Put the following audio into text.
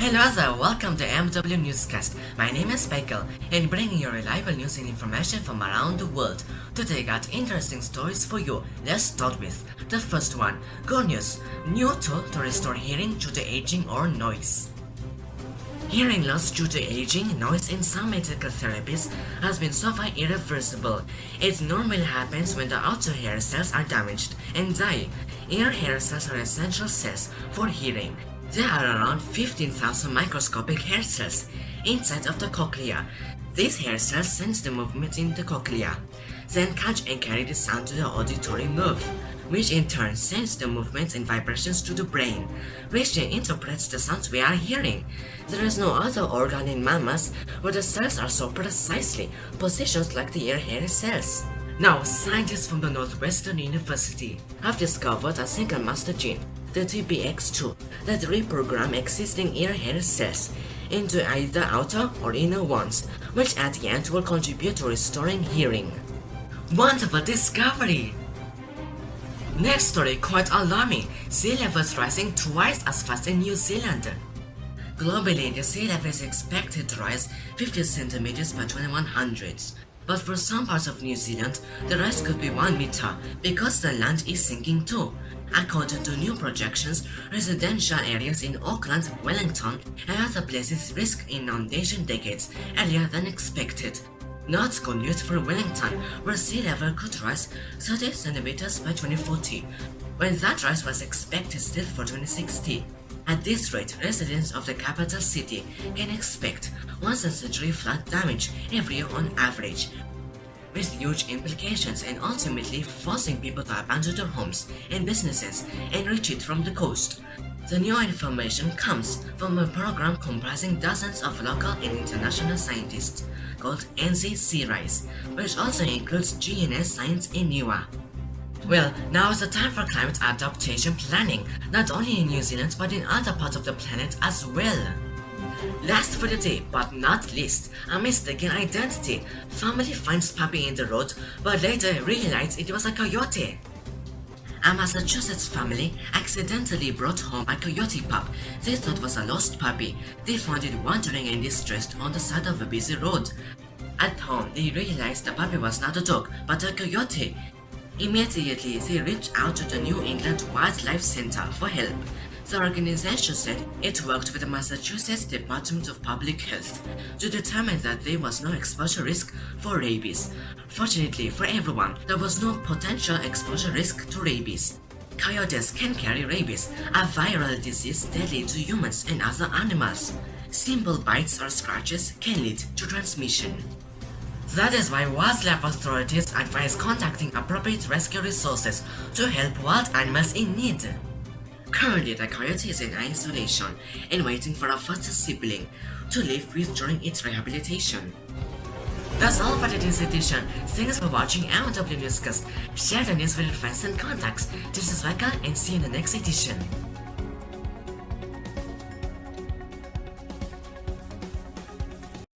Hello there, welcome to MW Newscast. My name is Michael, and bringing you reliable news and information from around the world. Today I got interesting stories for you. Let's start with the first one. Good news, new tool to restore hearing due to aging or noise. Hearing loss due to aging, noise, and some medical therapies has been so far irreversible. It normally happens when the outer hair cells are damaged and die. Ear hair cells are essential cells for hearing. There are around 15,000 microscopic hair cells inside of the cochlea. These hair cells sense the movement in the cochlea, then catch and carry the sound to the auditory nerve, which in turn sends the movements and vibrations to the brain, which then interprets the sounds we are hearing. There is no other organ in mammals where the cells are so precisely positioned like the ear hair cells. Now, scientists from the Northwestern University have discovered a single master gene, the TBX2, that reprogram existing ear hair cells into either outer or inner ones, which at the end will contribute to restoring hearing. Wonderful discovery! Next story, quite alarming. Sea levels rising twice as fast in New Zealand. Globally, the sea level is expected to rise 50 centimeters by 2100s. But for some parts of New Zealand, the rise could be 1 meter because the land is sinking too. According to new projections, residential areas in Auckland, Wellington, and other places risk inundation decades earlier than expected. Not good news for Wellington, where sea level could rise 30 centimeters by 2040, when that rise was expected still for 2060. At this rate, residents of the capital city can expect once-in-a-century flood damage every year on average, with huge implications and ultimately forcing people to abandon their homes and businesses and retreat from the coast. The new information comes from a program comprising dozens of local and international scientists called NBCDFW, which also includes GNS Science in NIWA. Well, now is the time for climate adaptation planning, not only in New Zealand but in other parts of the planet as well. Last for the day, but not least, a mistaken identity. Family finds puppy in the road, but later realized it was a coyote. A Massachusetts family accidentally brought home a coyote pup they thought was a lost puppy. They found it wandering and distressed on the side of a busy road. At home, they realized the puppy was not a dog, but a coyote. Immediately, they reached out to the New England Wildlife Center for help. The organization said it worked with the Massachusetts Department of Public Health to determine that there was no exposure risk for rabies. Fortunately for everyone, there was no potential exposure risk to rabies. Coyotes can carry rabies, a viral disease deadly to humans and other animals. Simple bites or scratches can lead to transmission. That is why wildlife authorities advise contacting appropriate rescue resources to help wild animals in need. Currently, the coyote is in isolation and waiting for a foster sibling to live with during its rehabilitation. That's all for today's edition. Thanks for watching MW Newscast. Share the news with your friends and contacts. This is Michael and see you in the next edition.